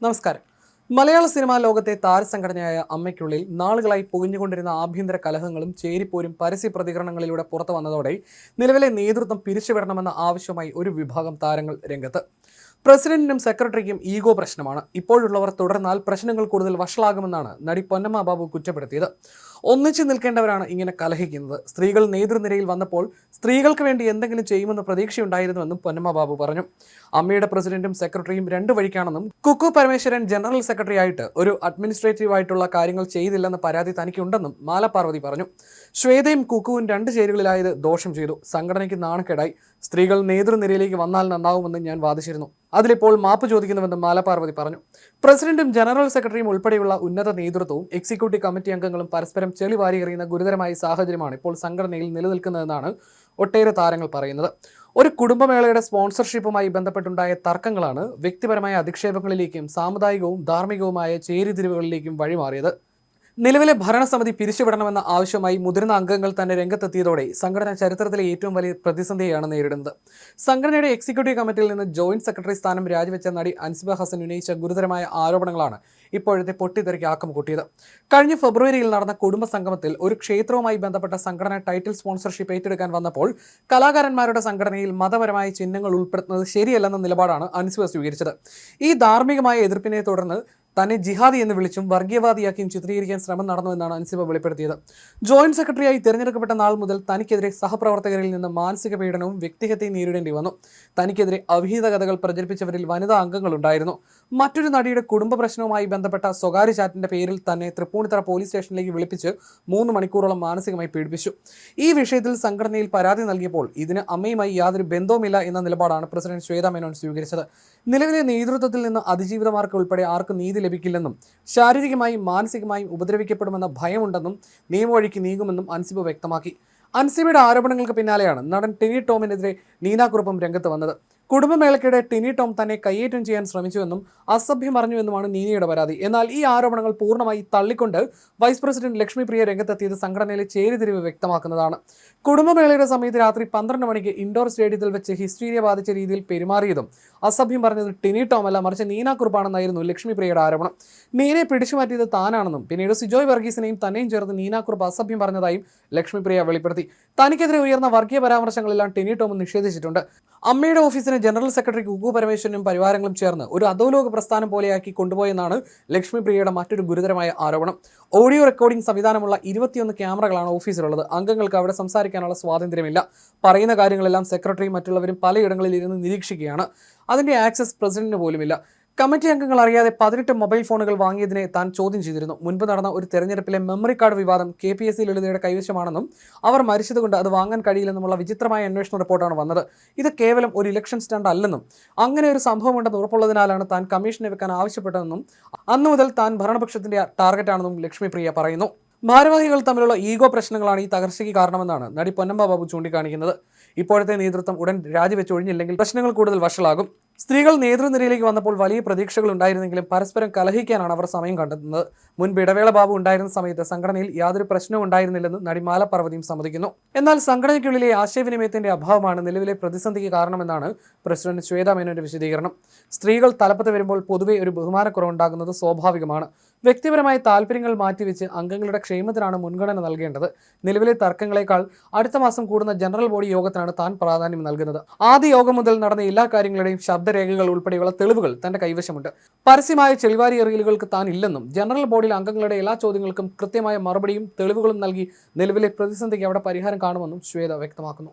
നമസ്കാരം. മലയാള സിനിമാ ലോകത്തെ താരസംഘടനയായ അമ്മയ്ക്കുള്ളിൽ നാളുകളായി പുകഞ്ഞുകൊണ്ടിരുന്ന ആഭ്യന്തര കലഹങ്ങളും ചേരിപ്പോരും പരസ്യ പ്രതികരണങ്ങളിലൂടെ പുറത്തു വന്നതോടെ നിലവിലെ നേതൃത്വം പിരിച്ചുവിടണമെന്ന ആവശ്യമായി ഒരു വിഭാഗം താരങ്ങൾ രംഗത്ത്. പ്രസിഡന്റിനും സെക്രട്ടറിക്കും ഈഗോ പ്രശ്നമാണ്. ഇപ്പോഴുള്ളവർ തുടർന്നാൽ പ്രശ്നങ്ങൾ കൂടുതൽ വഷളാകുമെന്നാണ് നടി പൊന്നമ്മ ബാബു കുറ്റപ്പെടുത്തിയത്. ഒന്നിച്ചു നിൽക്കേണ്ടവരാണ് ഇങ്ങനെ കലഹിക്കുന്നത്. സ്ത്രീകൾ നേതൃനിരയിൽ വന്നപ്പോൾ സ്ത്രീകൾക്ക് വേണ്ടി എന്തെങ്കിലും ചെയ്യുമെന്ന് പ്രതീക്ഷയുണ്ടായിരുന്നുവെന്നും പൊന്നമ്മ ബാബു പറഞ്ഞു. അമ്മയുടെ പ്രസിഡന്റും സെക്രട്ടറിയും രണ്ടു വഴിക്കാണെന്നും കുക്കു പരമേശ്വരൻ ജനറൽ സെക്രട്ടറി ആയിട്ട് ഒരു അഡ്മിനിസ്ട്രേറ്റീവ് ആയിട്ടുള്ള കാര്യങ്ങൾ ചെയ്തില്ലെന്ന പരാതി തനിക്കുണ്ടെന്നും മാലപാർവതി പറഞ്ഞു. ശ്വേതയും കുക്കുവും രണ്ട് ചേരികളിലായത് ദോഷം ചെയ്തു. സംഘടനയ്ക്ക് നാണക്കേടായി. സ്ത്രീകൾ നേതൃനിരയിലേക്ക് വന്നാൽ നന്നാവുമെന്ന് ഞാൻ വാദിച്ചിരുന്നു. അതിലിപ്പോൾ മാപ്പ് ചോദിക്കുന്നുവെന്നും മാലപാർവതി പറഞ്ഞു. പ്രസിഡന്റും ജനറൽ സെക്രട്ടറിയും ഉൾപ്പെടെയുള്ള ഉന്നത നേതൃത്വവും എക്സിക്യൂട്ടീവ് കമ്മിറ്റി അംഗങ്ങളും പരസ്പരം ചെളി വാരി എറിയുന്ന ഗുരുതരമായ സാഹചര്യമാണ് ഇപ്പോൾ സംഘടനയിൽ നിലനിൽക്കുന്നതെന്നാണ് ഒട്ടേറെ താരങ്ങൾ പറയുന്നത്. ഒരു കുടുംബമേളയുടെ സ്പോൺസർഷിപ്പുമായി ബന്ധപ്പെട്ടുണ്ടായ തർക്കങ്ങളാണ് വ്യക്തിപരമായ അധിക്ഷേപങ്ങളിലേക്കും സാമുദായികവും ധാർമ്മികവുമായ ചേരിതിരിവുകളിലേക്കും വഴിമാറിയത്. നിലവിലെ ഭരണസമിതി പിരിച്ചുവിടണമെന്ന ആവശ്യമായി മുതിർന്ന അംഗങ്ങൾ തന്നെ രംഗത്തെത്തിയതോടെ സംഘടന ചരിത്രത്തിലെ ഏറ്റവും വലിയ പ്രതിസന്ധിയാണ് നേരിടുന്നത്. സംഘടനയുടെ എക്സിക്യൂട്ടീവ് കമ്മിറ്റിയിൽ നിന്ന് ജോയിന്റ് സെക്രട്ടറി സ്ഥാനം രാജിവെച്ച നടി അൻസിബ ഹസൻ ഉന്നയിച്ച ഗുരുതരമായ ആരോപണങ്ങളാണ് ഇപ്പോഴത്തെ പൊട്ടിത്തെറിക്ക് ആക്കം കൂട്ടിയത്. കഴിഞ്ഞ ഫെബ്രുവരിയിൽ നടന്ന കുടുംബ സംഗമത്തിൽ ഒരു ക്ഷേത്രവുമായി ബന്ധപ്പെട്ട സംഘടന ടൈറ്റിൽ സ്പോൺസർഷിപ്പ് ഏറ്റെടുക്കാൻ വന്നപ്പോൾ കലാകാരന്മാരുടെ സംഘടനയിൽ മതപരമായ ചിഹ്നങ്ങൾ ഉൾപ്പെടുത്തുന്നത് ശരിയല്ലെന്ന നിലപാടാണ് അൻസിബ സ്വീകരിച്ചത്. ഈ ധാർമ്മികമായ എതിർപ്പിനെ തുടർന്ന് തന്നെ ജിഹാദി എന്ന് വിളിച്ചും വർഗീയവാദിയാക്കിയും ചിത്രീകരിക്കാൻ ശ്രമം നടന്നുവെന്നാണ് അൻസിബ വെളിപ്പെടുത്തിയത്. ജോയിന്റ് സെക്രട്ടറിയായി തിരഞ്ഞെടുക്കപ്പെട്ട നാൾ മുതൽ തനിക്കെതിരെ സഹപ്രവർത്തകരിൽ നിന്ന് മാനസിക പീഡനവും വ്യക്തിഹത്യയും നേരിടേണ്ടി വന്നു. തനിക്കെതിരെ അവിഹിത കഥകൾ പ്രചരിപ്പിച്ചവരിൽ വനിതാ അംഗങ്ങളുണ്ടായിരുന്നു. മറ്റൊരു നടിയുടെ കുടുംബ പ്രശ്നവുമായി ബന്ധപ്പെട്ട സ്വകാര്യ ചാറ്റിന്റെ പേരിൽ തന്നെ തൃപ്പൂണിത്തറ പോലീസ് സ്റ്റേഷനിലേക്ക് വിളിപ്പിച്ച് 3 മണിക്കൂറോളം മാനസികമായി പീഡിപ്പിച്ചു. ഈ വിഷയത്തിൽ സംഘടനയിൽ പരാതി നൽകിയപ്പോൾ ഇതിന് അമ്മയുമായി യാതൊരു ബന്ധവുമില്ല എന്ന നിലപാടാണ് പ്രസിഡന്റ് ശ്വേത മേനോൻ സ്വീകരിച്ചത്. നിലവിലെ നേതൃത്വത്തിൽ നിന്ന് അതിജീവിതമാർക്ക് ഉൾപ്പെടെ ആർക്കും നീതി ലഭിക്കില്ലെന്നും ശാരീരികമായും മാനസികമായും ഉപദ്രവിക്കപ്പെടുമെന്ന ഭയമുണ്ടെന്നും നിയമവഴിക്ക് നീങ്ങുമെന്നും അൻസിബ വ്യക്തമാക്കി. അൻസിബയുടെ ആരോപണങ്ങൾക്ക് പിന്നാലെയാണ് നടൻ ടിനി ടോമിനെതിരെ നീന കുറുപ്പും രംഗത്ത് വന്നത്. കുടുംബമേളയ്ക്കിടെ ടിനി ടോം തന്നെ കയ്യേറ്റം ചെയ്യാൻ ശ്രമിച്ചുവെന്നും അസഭ്യം പറഞ്ഞുവെന്നുമാണ് നീനയുടെ പരാതി. എന്നാൽ ഈ ആരോപണങ്ങൾ പൂർണ്ണമായി തള്ളിക്കൊണ്ട് വൈസ് പ്രസിഡന്റ് ലക്ഷ്മി പ്രിയ രംഗത്തെത്തിയത് സംഘടനയിലെ ചേരിതിരിവ് വ്യക്തമാക്കുന്നതാണ്. കുടുംബമേളയുടെ സമയത്ത് രാത്രി 12 മണിക്ക് ഇൻഡോർ സ്റ്റേഡിയത്തിൽ വെച്ച് ഹിസ്റ്റീരിയ ബാധിച്ച രീതിയിൽ പെരുമാറിയതും അസഭ്യം പറഞ്ഞത് ടിനി ടോം അല്ല, മറിച്ച് നീന കുറുപ്പാണെന്നായിരുന്നു ലക്ഷ്മി പ്രിയയുടെ ആരോപണം. നീനയെ പിടിച്ചുമാറ്റിയത് താനാണെന്നും പിന്നീട് സിജോയ് വർഗീസിനെയും തന്നെയും ചേർത്ത് നീന കുറുപ്പ് അസഭ്യം പറഞ്ഞതായും ലക്ഷ്മി പ്രിയ വെളിപ്പെടുത്തി. തനിക്കെതിരെ ഉയർന്ന വർഗീയ പരാമർശങ്ങളെല്ലാം ടിനി ടോം നിഷേധിച്ചിട്ടുണ്ട്. അമ്മയുടെ ഓഫീസിന് ജനറൽ സെക്രട്ടറി കുക്കു പരമേശ്വരനും പരിവാരങ്ങളും ചേർന്ന് ഒരു അധോലോക പ്രസ്ഥാനം പോലെയാക്കി കൊണ്ടുപോയെന്നാണ് ലക്ഷ്മി പ്രിയയുടെ മറ്റൊരു ഗുരുതരമായ ആരോപണം. ഓഡിയോ റെക്കോർഡിംഗ് സംവിധാനമുള്ള 21 ക്യാമറകളാണ് ഓഫീസിലുള്ളത്. അംഗങ്ങൾക്ക് അവിടെ സംസാരിക്കാനുള്ള സ്വാതന്ത്ര്യമില്ല. പറയുന്ന കാര്യങ്ങളെല്ലാം സെക്രട്ടറിയും മറ്റുള്ളവരും പലയിടങ്ങളിൽ ഇരുന്ന് നിരീക്ഷിക്കുകയാണ്. അതിന്റെ ആക്സസ് പ്രസിഡന്റിന് പോലുമില്ല. കമ്മിറ്റി അംഗങ്ങൾ അറിയാതെ 18 മൊബൈൽ ഫോണുകൾ വാങ്ങിയതിനെ താൻ ചോദ്യം ചെയ്തിരുന്നു. മുൻപ് നടന്ന ഒരു തെരഞ്ഞെടുപ്പിലെ മെമ്മറി കാർഡ് വിവാദം KPSC ലളിതയുടെ കൈവശമാണെന്നും അവർ മരിച്ചതുകൊണ്ട് അത് വാങ്ങാൻ കഴിയില്ലെന്നുമുള്ള വിചിത്രമായ അന്വേഷണ റിപ്പോർട്ടാണ് വന്നത്. ഇത് കേവലം ഒരു ഇലക്ഷൻ സ്റ്റണ്ട് അല്ലെന്നും അങ്ങനെ ഒരു സംഭവം ഉണ്ടെന്ന് ഉറപ്പുള്ളതിനാലാണ് താൻ കമ്മീഷനെ വെക്കാൻ ആവശ്യപ്പെട്ടതെന്നും അന്നു മുതൽ താൻ ഭരണപക്ഷത്തിന്റെ ടാർഗറ്റാണെന്നും ലക്ഷ്മി പ്രിയ പറയുന്നു. ഭാരവാഹികൾ തമ്മിലുള്ള ഈഗോ പ്രശ്നങ്ങളാണ് ഈ തകർച്ചയ്ക്ക് കാരണമെന്നാണ് നടി പൊന്നമ്മ ബാബു ചൂണ്ടിക്കാണിക്കുന്നത്. ഇപ്പോഴത്തെ നേതൃത്വം ഉടൻ രാജിവെച്ച് ഒഴിഞ്ഞില്ലെങ്കിൽ പ്രശ്നങ്ങൾ കൂടുതൽ വഷളാകും. സ്ത്രീകൾ നേതൃനിരയിലേക്ക് വന്നപ്പോൾ വലിയ പ്രതീക്ഷകൾ ഉണ്ടായിരുന്നെങ്കിലും പരസ്പരം കലഹിക്കാനാണ് അവർ സമയം കണ്ടെത്തുന്നത്. മുൻപ് ഇടവേള ബാബു ഉണ്ടായിരുന്ന സമയത്ത് സംഘടനയിൽ യാതൊരു പ്രശ്നവും ഉണ്ടായിരുന്നില്ലെന്ന് നടി മാലപാർവതിയും സമ്മതിക്കുന്നു. എന്നാൽ സംഘടനയ്ക്കുള്ളിലെ ആശയവിനിമയത്തിന്റെ അഭാവമാണ് നിലവിലെ പ്രതിസന്ധിക്ക് കാരണമെന്നാണ് പ്രസിഡന്റ് ശ്വേത മേനോന്റെ വിശദീകരണം. സ്ത്രീകൾ തലപ്പത്ത് വരുമ്പോൾ പൊതുവെ ഒരു ബഹുമാനക്കുറവുണ്ടാകുന്നത് സ്വാഭാവികമാണ്. വ്യക്തിപരമായ താല്പര്യങ്ങൾ മാറ്റിവെച്ച് അംഗങ്ങളുടെ ക്ഷേമത്തിനാണ് മുൻഗണന നൽകേണ്ടത്. നിലവിലെ തർക്കങ്ങളെക്കാൾ അടുത്ത മാസം കൂടുന്ന ജനറൽ ബോഡി യോഗത്തിനാണ് താൻ പ്രാധാന്യം നൽകുന്നത്. ആദ്യ യോഗം മുതൽ നടന്ന എല്ലാ കാര്യങ്ങളുടെയും ശബ്ദരേഖകൾ ഉൾപ്പെടെയുള്ള തെളിവുകൾ തന്റെ കൈവശമുണ്ട്. പരസ്യമായ ചെളിവാരി എറിയലുകൾക്ക് താൻ ഇല്ലെന്നും ജനറൽ ബോഡിയിൽ അംഗങ്ങളുടെ എല്ലാ ചോദ്യങ്ങൾക്കും കൃത്യമായ മറുപടിയും തെളിവുകളും നൽകി നിലവിലെ പ്രതിസന്ധിക്ക് അവിടെ പരിഹാരം കാണുമെന്നും ശ്വേത വ്യക്തമാക്കുന്നു.